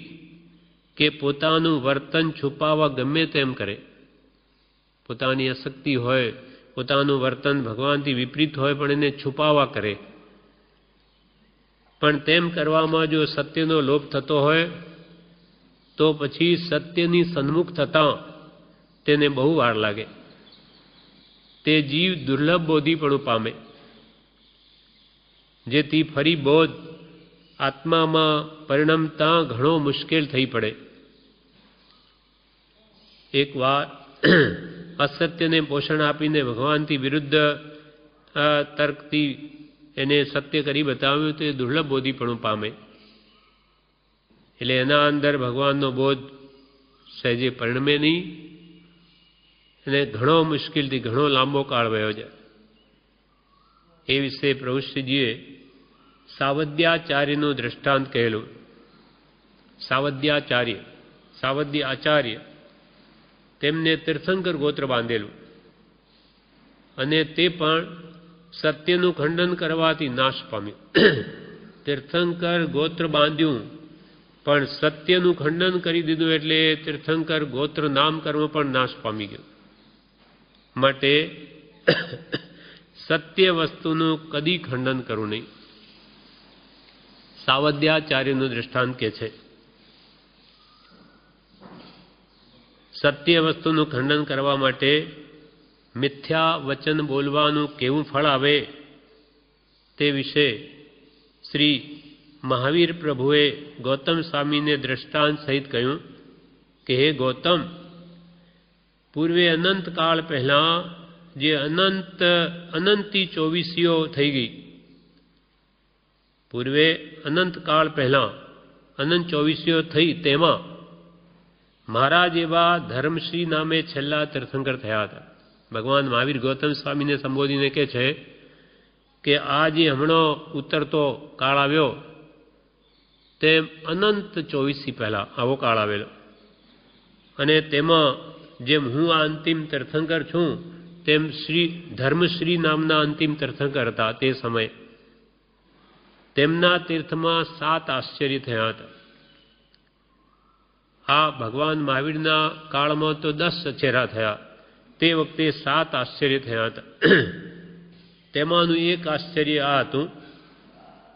કે પોતાનું વર્તન છુપાવવા ગમે તેમ કરે. પોતાની અશક્તિ હોય, પોતાનું વર્તન ભગવાનથી વિપરીત હોય પણ એને છુપાવવા કરે. પણ તેમ કરવામાં જો સત્યનો લોપ થતો હોય તો પછી સત્યની સન્મુખ થતાં તેને બહુ વાર લાગે. તે જીવ દુર્લભ બોધીપણું પામે, જેથી ફરી બોધ આત્મામાં પરિણમતા ઘણો મુશ્કેલ થઈ પડે. એક વાર અસત્યને પોષણ આપીને ભગવાનથી વિરુદ્ધ તર્કથી એને સત્ય કરી બતાવ્યું તો એ દુર્લભ બોધીપણું પામે. એટલે એના અંદર ભગવાનનો બોધ સહેજે પરિણમે નહીં અને ઘણો મુશ્કેલથી ઘણો લાંબો કાળ વયો જાય. એ વિશે પ્રભુશ્રીજીએ સાવધ્યાચાર્યનું દૃષ્ટાંત કહેલું. સાવધ્ય આચાર્ય તેમને તીર્થંકર ગોત્ર બાંધેલું અને તે પણ સત્યનું ખંડન કરવાથી નાશ પામ્યું. તીર્થંકર ગોત્ર બાંધ્યું પણ સત્યનું ખંડન કરી દીધું એટલે તીર્થંકર ગોત્ર નામકર્મ પણ નાશ પામી ગયું. માટે સત્ય વસ્તુનું કદી ખંડન કરવું નહીં. સાવધ્યાચાર્યનું દૃષ્ટાંત કે છે સત્ય વસ્તુનું ખંડન કરવા માટે મિથ્યા વચન બોલવાનું કેવું ફળ આવે તે વિશે શ્રી મહાવીર પ્રભુએ ગૌતમ સ્વામીને દ્રષ્ટાંત સહિત કહ્યું કે હે ગૌતમ, પૂર્વે અનંત કાળ પહેલાં જે અનંતી ચોવીસીઓ થઈ ગઈ, પૂર્વે અનંત કાળ પહેલાં અનંત ચોવીસીઓ થઈ, તેમાં મારા જેવા ધર્મશ્રી નામે છેલ્લા તીર્થંકર થયા હતા. ભગવાન મહાવીર ગૌતમ સ્વામીને સંબોધીને કહે છે કે આ જે હમણાં ઉતરતો કાળ આવ્યો તેમ અનંત ચોવીસી પહેલાં આવો કાળ આવેલો અને તેમાં જેમ હું આ અંતિમ તીર્થંકર છું તેમ શ્રી ધર્મશ્રી નામના અંતિમ તીર્થંકર હતા તે સમયે. તેમના તીર્થમાં 7 આશ્ચર્ય થયા હતા. આ ભગવાન મહાવીરના કાળમાં તો 10 અચેરા થયા, તે વખતે 7 આશ્ચર્ય થયા હતા. તેમાંનું એક આશ્ચર્ય આ હતું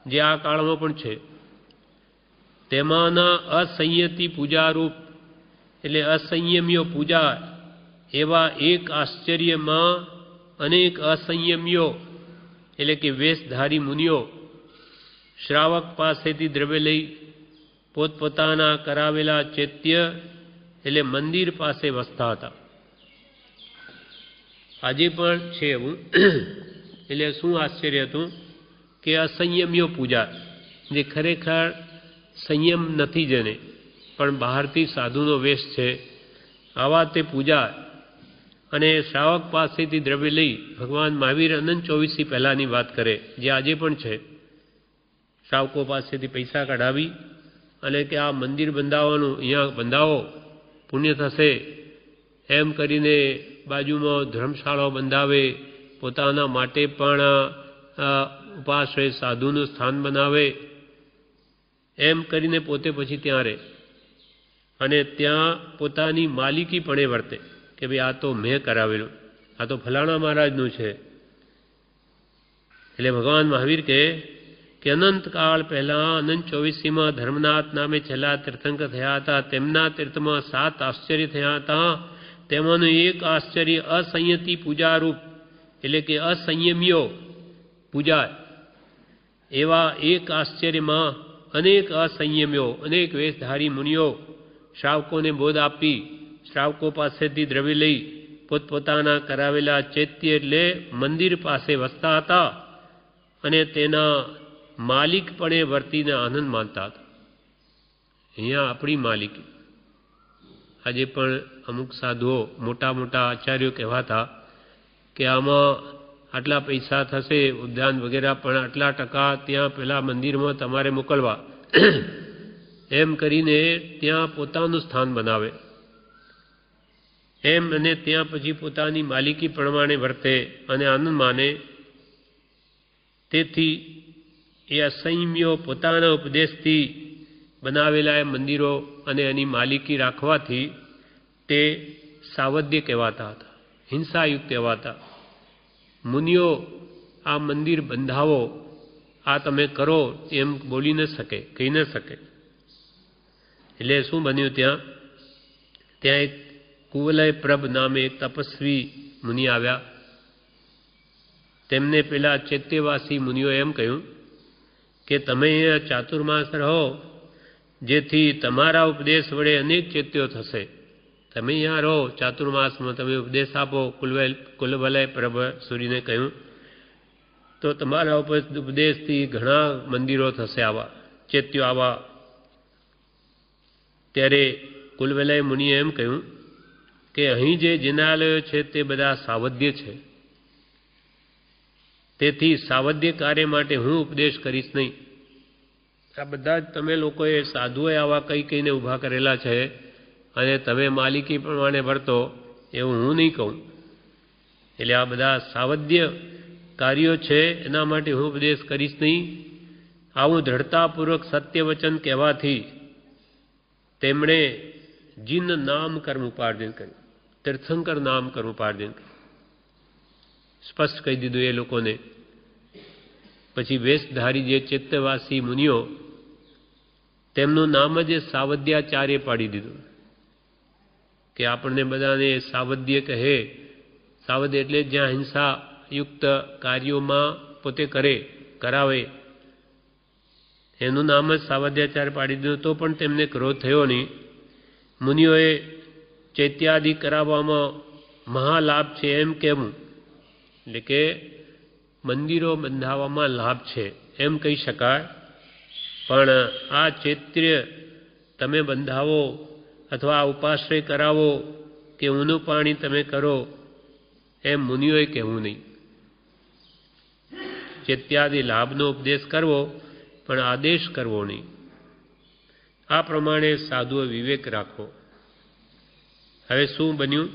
જે આ કાળમાં પણ છે. તેમાંના અસંયતિ પૂજારૂપ એટલે અસંયમીઓ પૂજા એવા એક આશ્ચર્યમાં અનેક અસંયમીઓ એટલે કે વેશધારી મુનિઓ શ્રાવક પાસેથી દ્રવ્ય લઈ પોતપોતાના કરાવેલા ચૈત્ય એટલે મંદિર પાસે વસતા હતા. આજે પણ છે એવું. એટલે શું આશ્ચર્ય હતું કે અસંયમીઓ પૂજા જે ખરેખર સંયમ નથી, જેને પણ બહારથી સાધુનો વેશ છે, આવા તે પૂજા અને શ્રાવક પાસેથી દ્રવ્ય લઈ ભગવાન મહાવીર અનંત 24 પહેલાંની વાત કરે, જે આજે પણ છે. શ્રાવકો પાસેથી પૈસા કઢાવી અને કે આ મંદિર બંધાવવાનું, અહીંયા બંધાવો પુણ્ય થશે એમ કરીને બાજુમાં ધર્મશાળાઓ બંધાવે, પોતાના માટે પણ ઉપાશ્રય સાધુનું સ્થાન બનાવે, એમ કરીને પોતે પછી ત્યાં રહે અને ત્યાં પોતાની માલિકી પણ વર્તે કે ભાઈ આ તો મેં કરાવેલું, આ તો ફલાણા મહારાજનું છે. એટલે ભગવાન મહાવીર કહે કે અનંતકાળ પહેલાં અનંત 24માં ધર્મનાથ નામે છેલ્લા તીર્થંકર થયા હતા. તેમના તીર્થમાં 7 આશ્ચર્ય થયા હતા. તેમાંનું એક આશ્ચર્ય અસંયતિ પૂજારૂપ એટલે કે અસંયમીઓ પૂજા એવા એક આશ્ચર્યમાં અનેક અસંયમીઓ, અનેક વેશધારી મુનિઓ શ્રાવકોને બોધ આપી શ્રાવકો પાસેથી દ્રવ્ય લઈ પોતપોતાના કરાવેલા ચૈત્ય એટલે મંદિર પાસે વસતા હતા અને તેના માલિકપણે વર્તીને આનંદ માનતા હતા. અહીંયા આપણી માલિકી. આજે પણ અમુક સાધુઓ મોટા મોટા આચાર્યો કહેવાતા કે આમાં આટલા પૈસા થશે, ઉદ્યાન વગેરે પણ આટલા ટકા ત્યાં પેલા મંદિરમાં તમારે મોકલવા, એમ કરીને ત્યાં પોતાનું સ્થાન બનાવે એમ, અને ત્યાં પછી પોતાની માલિકી પ્રમાણે વર્તે અને આનંદ માને. તેથી એ અસંયમીઓ પોતાના ઉપદેશથી બનાવેલા એ મંદિરો અને એની માલિકી રાખવાથી તે સાવધ્ય કહેવાતા હતા, હિંસાયુક્ત કહેવાતા. મુનિઓ આ મંદિર બંધાવો, આ તમે કરો એમ બોલી ન શકે, કહી ન શકે. એટલે શું બન્યું, ત્યાં એક કુવલય પ્રભ નામે એક તપસ્વી મુનિ આવ્યા. તેમને પેલા ચૈત્યવાસી મુનિઓ એમ કહ્યું કે તમે અહીંયા ચાતુર્માસ રહો, જેથી તમારા ઉપદેશ વડે અનેક ચૈત્યો થશે. તમે અહીંયા રહો ચાતુર્માસમાં, તમે ઉપદેશ આપો. કુલવલય પ્રભ સૂર્યને કહ્યું તો તમારા ઉપદેશથી ઘણા મંદિરો થશે, આવા ચૈત્યો આવા. ત્યારે કુલવલય મુનિએ એમ કહ્યું કે અહીં જે જિનાલયો છે તે બધા સાવધ્ય છે, તેથી સાવધ્ય કાર્ય માટે હું ઉપદેશ કરીશ નહીં. આ બધા જ તમે લોકોએ સાધુઓએ આવા કઈ કઈને ઊભા કરેલા છે અને તમે માલિકી પ્રમાણે વર્તો એવું હું નહીં કહું. એટલે આ બધા સાવધ્ય કાર્યો છે, એના માટે હું ઉપદેશ કરીશ નહીં. આવું દ્રઢતાપૂર્વક સત્ય વચન કહેવાથી તેમણે જીન નામ કર્મ ઉપાર્જન કર્યું, તીર્થંકર નામ કર્મ ઉપાર્જન કર્યું. સ્પષ્ટ કહી દીધું એ લોકોને. પછી વેશધારી જે ચૈત્યવાસી મુનિઓ, તેમનું નામ જ સાવધ્યાચાર્ય પાડી દીધું કે આપણને બધાને સાવધ્ય કહે. સાવધ્ય એટલે જ્યાં હિંસાયુક્ત કાર્યોમાં પોતે કરાવે, એનું નામ જ સાવધ્યાચાર્ય પાડી દીધું. તો પણ તેમને ક્રોધ થયો નહીં. મુનિઓએ ચૈત્યાદિ કરાવવામાં મહાલાભ છે એમ કહેવું, એટલે કે મંદિરો બંધાવવામાં લાભ છે એમ કહી શકાય. પણ આ ચૈત્ય તમે બંધાવો અથવા આ ઉપાશ્રય કરાવો કે ઊનું પાણી તમે કરો એમ મુનિઓએ કહેવું નહીં. ચૈત્યાદિ લાભનો ઉપદેશ કરવો પણ આદેશ કરવો નહીં. આ પ્રમાણે સાધુઓ વિવેક રાખવો. હવે શું બન્યું,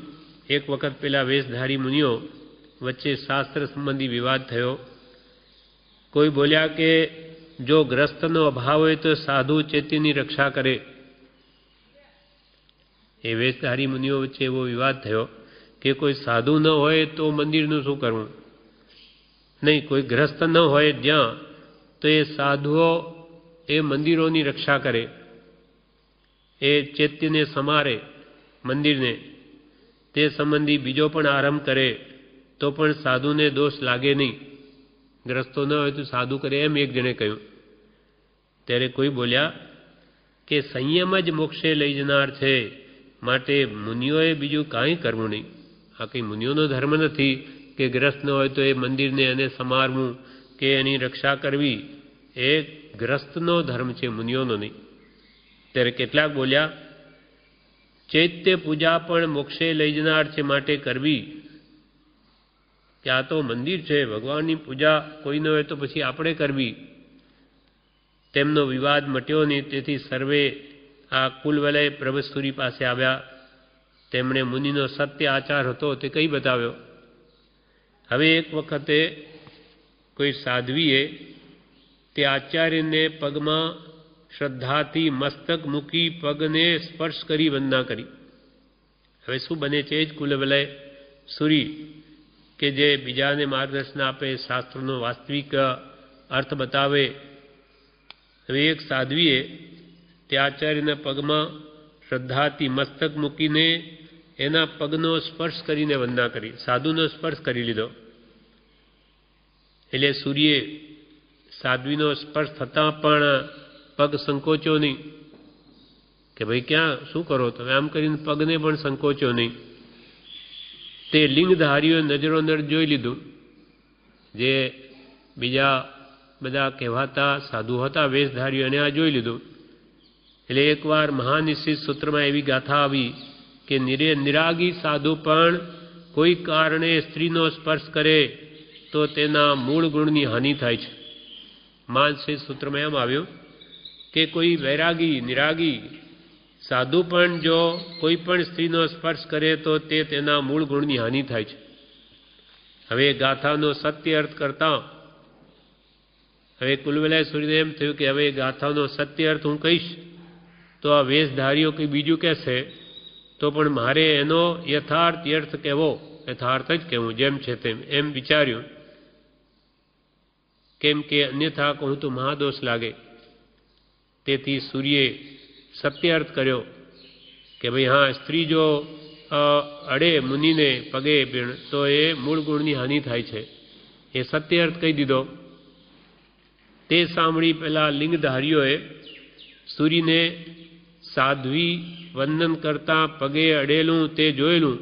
એક વખત પેલા વેશધારી મુનિઓ વચ્ચે શાસ્ત્ર સંબંધી વિવાદ થયો. કોઈ બોલ્યા કે જો ગ્રસ્તનો અભાવ હોય તો સાધુ ચૈત્યની રક્ષા કરે. એ વેશધારી મુનિઓ વચ્ચે એવો વિવાદ થયો કે કોઈ સાધુ ન હોય તો મંદિરનું શું કરવું? નહીં, કોઈ ગ્રસ્ત ન હોય જ્યાં તો એ સાધુઓ એ મંદિરોની રક્ષા કરે, એ ચૈત્યને સમારે મંદિરને. તે સંબંધી બીજો પણ આરંભ કરે તો પણ સાધુને દોષ લાગે નહીં. ગ્રસ્તો ન હોય તો સાધુ કરે એમ એક જણે કહ્યું. ત્યારે કોઈ બોલ્યા કે સંયમ જ મોક્ષે લઈ જનાર છે, માટે મુનિઓએ બીજું કાંઈ કરવું નહીં. આ કંઈ મુનિઓનો ધર્મ નથી કે ગ્રસ્ત ન હોય તો એ મંદિરને એને સમારવું કે એની રક્ષા કરવી. એ ગ્રસ્તનો ધર્મ છે, મુનિઓનો નહીં. ત્યારે કેટલાક બોલ્યા ચૈત્ય પૂજા પણ મોક્ષે લઈ જનાર છે, માટે કરવી. કે આ તો મંદિર છે, ભગવાનની પૂજા કોઈ ન હોય તો પછી આપણે કરવી. તેમનો વિવાદ મટ્યો નહીં. તેથી સર્વે આ કુલવલય પ્રભસ્તુરી પાસે આવ્યા. તેમણે મુનિનો સત્ય આચાર હતો તે કહી બતાવ્યો. હવે એક વખતે કોઈ સાધ્વીએ તે આચાર્યને પગમાં શ્રદ્ધાથી મસ્તક મૂકી પગને સ્પર્શ કરી વંદના કરી. હવે શું બને છે? જ કુલવલય સુરી કે જે બીજાને માર્ગદર્શન આપે, શાસ્ત્રોનો વાસ્તવિક અર્થ બતાવે. હવે એક સાધ્વીએ તે આચાર્યના પગમાં શ્રદ્ધાથી મસ્તક મૂકીને એના પગનો સ્પર્શ કરીને વંદના કરી, સાધુનો સ્પર્શ કરી લીધો. એટલે સૂર્યે સાધ્વીનો સ્પર્શ થતાં પણ પગ સંકોચ્યો નહીં કે ભાઈ ક્યાં શું કરો તમે, આમ કરીને પગને પણ સંકોચ્યો નહીં. તે લિંગધારીઓએ નજરોનજર જોઈ લીધું. જે બીજા બધા કહેવાતા સાધુ હતા વેશધારીઓ, એને આ જોઈ લીધું. એટલે એકવાર મહાનિશ્ચિત સૂત્રમાં એવી ગાથા આવી કે નિરાગી સાધુ પણ કોઈ કારણે સ્ત્રીનો સ્પર્શ કરે તો તેના મૂળ ગુણની હાનિ થાય છે. મહાનિશ્ચિત સૂત્રમાં એમ આવ્યું કે કોઈ વૈરાગી નિરાગી સાધુ પણ જો કોઈ પણ સ્ત્રીનો સ્પર્શ કરે તો તે તેના મૂળ ગુણની હાનિ થાય છે. હવે ગાથાનો સત્ય અર્થ કરતા હવે કુલવલય સૂરીને એમ થયું કે હવે ગાથાનો સત્ય અર્થ હું કહીશ તો આ વેશધારીઓ કંઈ બીજું કહેશે, તો પણ મારે એનો યથાર્થ અર્થ કહેવો, યથાર્થ જ કહેવું જેમ છે તેમ, એમ વિચાર્યું. કેમ કે અન્યથા કહું તો મહાદોષ લાગે. તેથી સૂર્યે સત્ય અર્થ કર્યો કે ભાઈ હા, સ્ત્રી જો અડે મુનિને પગે તો એ મૂળ ગુણની હાનિ થાય છે. એ સત્ય અર્થ કહી દીધો. તે સાંભળી પેલા લિંગધારીઓએ સૂર્યને સાધ્વી વંદન કરતા પગે અડેલું તે જોયેલું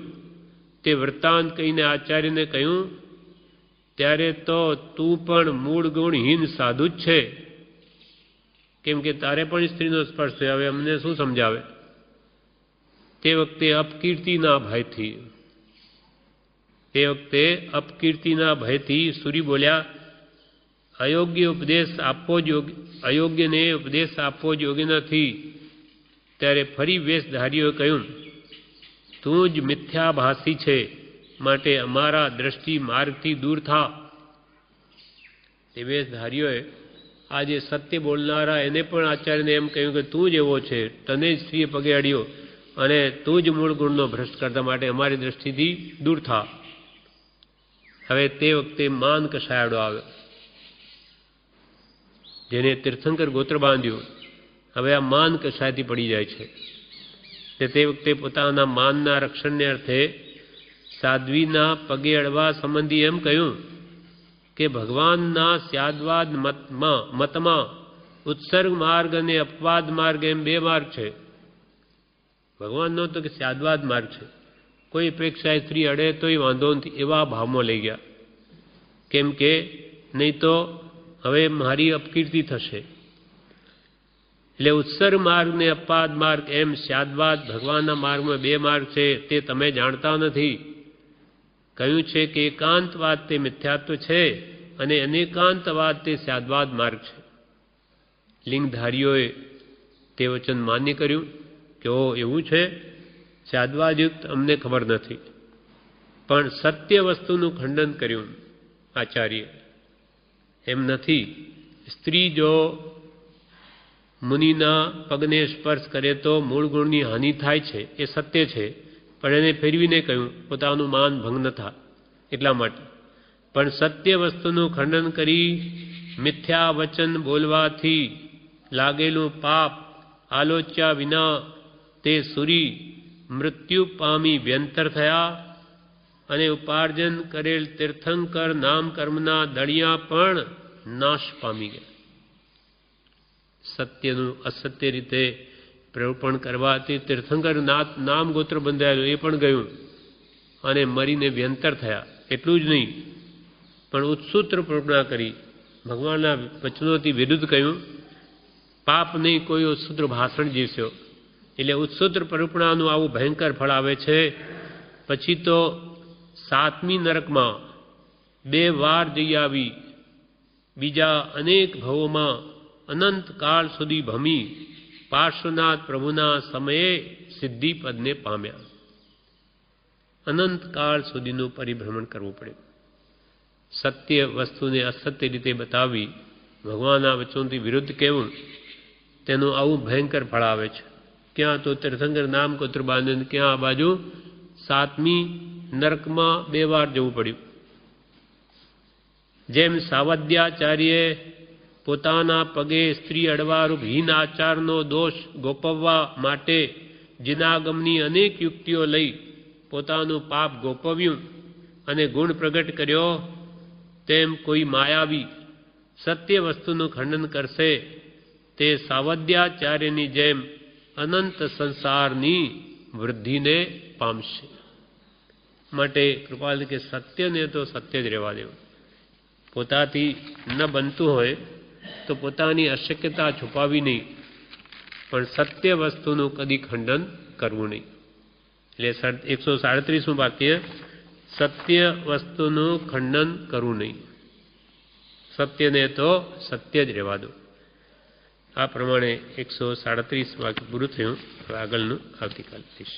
તે વૃત્તાંત કહીને આચાર્યને કહ્યું. ત્યારે તો તું પણ મૂળ ગુણહીન સાધુ જ છે, કેમ કે તારે પણ સ્ત્રીનો સ્પર્શ થયો, હવે અમને શું સમજાવે? તે વખતે અપકીર્તિના ભયથી સૂરી બોલ્યા અયોગ્યને ઉપદેશ આપવો જ યોગ્ય નથી. ત્યારે ફરી વેશધારીઓએ કહ્યું તું જ મિથ્યાભાસી છે, માટે અમારા દ્રષ્ટિ માર્ગથી દૂર થા. તે વેશધારીઓએ આજે સત્ય બોલનારા એને પણ આચાર્યને એમ કહ્યું કે તું જ એવો છે, તને જ સ્ત્રીએ પગે અડ્યો અને તું જ મૂળ ગુણનો ભ્રષ્ટ કરતા, માટે અમારી દ્રષ્ટિથી દૂર થા. હવે તે વખતે માન કસાયડો આવ્યો, જેને તીર્થંકર ગોત્ર બાંધ્યું. હવે આ માન કસાયથી પડી જાય છે. તે વખતે પોતાના માનના રક્ષણને અર્થે સાધ્વીના પગે અડવા સંબંધી એમ કહ્યું કે ભગવાનના સ્યાદવાદ મતમાં ઉત્સર્ગ માર્ગ અને અપવાદ માર્ગ એમ બે માર્ગ છે. ભગવાનનો તો કે સ્યાદવાદ માર્ગ છે, કોઈ અપેક્ષાએ સ્ત્રી અડે તોય વાંધો નથી, એવા ભાવમાં લઈ ગયા. કેમ કે નહીં તો હવે મારી અપકીર્તિ થશે. એટલે ઉત્સર્ગ માર્ગ ને અપવાદ માર્ગ એમ સ્યાદવાદ ભગવાનના માર્ગમાં બે માર્ગ છે, તે તમે જાણતા નથી. કહ્યું છે કે એકાંતવાદ તે મિથ્યાત્વ છે અને અનેકાંતવાદ તે સ્યાદવાદ માર્ગ છે. લિંગધારીઓએ તે વચન માન્ય કર્યું કે ઓ એવું છે, સ્યાદવાદયુક્ત અમને ખબર નથી. પણ સત્ય વસ્તુનું ખંડન કર્યું આચાર્ય. એમ નથી, સ્ત્રી જો મુનિના પગને સ્પર્શ કરે તો મૂળ ગુણની હાનિ થાય છે, એ સત્ય છે, પણ એને ફેરવીને કહ્યું પોતાનું માન ભંગ ન થાય એટલા માટે. પણ સત્ય વસ્તુનું ખંડન કરી મિથ્યા વચન બોલવાથી લાગેલું પાપ આલોચ્યા વિના તે સુરી મૃત્યુ પામી વ્યંતર થયા અને ઉપાર્જન કરેલ તીર્થંકર નામ કર્મના દળિયા પણ નાશ પામી ગયા. સત્યનું અસત્ય રીતે પ્રરૂપણ કરવાથી તીર્થંકર નામ ગોત્ર બંધાયેલું એ પણ ગયું અને મરીને વ્યંતર થયા. એટલું જ નહીં, પણ ઉત્સૂત્ર પ્રરૂપણા કરી ભગવાનના વચનોથી વિરુદ્ધ કહ્યું. પાપ નહીં, કોઈ ઉત્સૂત્ર ભાષણ જીવશો. એટલે ઉત્સૂત્ર પ્રરૂપણાનું આવું ભયંકર ફળ આવે છે. પછી તો 7મી નરકમાં 2 વાર જઈ આવી, બીજા અનેક ભવોમાં અનંત કાળ સુધી ભમી પાર્શ્વનાથ પ્રભુના સમયે સિદ્ધિપદને પામ્યા. અનંત કાળ સુધીનું પરિભ્રમણ કરવું પડ્યું. સત્ય વસ્તુને અસત્ય રીતે બતાવી ભગવાનના વચનોથી વિરુદ્ધ કહેવું, તેનું આવું ભયંકર ફળ આવે છે. ક્યાં તો તીર્થંકર નામ ગોત્ર બાંધીને, ક્યાં આ બાજુ 7મી નરકમાં 2 વાર જવું પડ્યું. જેમ સાવધ્યાચાર્યે પોતાના પગે સ્ત્રી અડવારૂપ હીન આચારનો દોષ ગોપવવા માટે જિનાગમની અનેક યુક્તિઓ લઈ પોતાનું પાપ ગોપવ્યું અને ગુણ પ્રગટ કર્યો, તેમ કોઈ માયાવી સત્ય વસ્તુનું ખંડન કરશે તે સાવધ્યાચાર્યની જેમ અનંત સંસારની વૃદ્ધિને પામશે. માટે કૃપાલ કે સત્યને તો સત્ય જ રહેવા દેવું. પોતાથી ન બનતું હોય તો પોતાની અશક્યતા છુપાવી નહીં, પણ સત્ય વસ્તુનું કદી ખંડન કરવું નહીં. એટલે 137મું વાક્ય, સત્ય વસ્તુનું ખંડન કરવું નહીં, સત્યને તો સત્ય જ રહેવા દો. આ પ્રમાણે 137 વાક્ય પૂરું થયું. આગળનું આવતીકાલ થઈશ.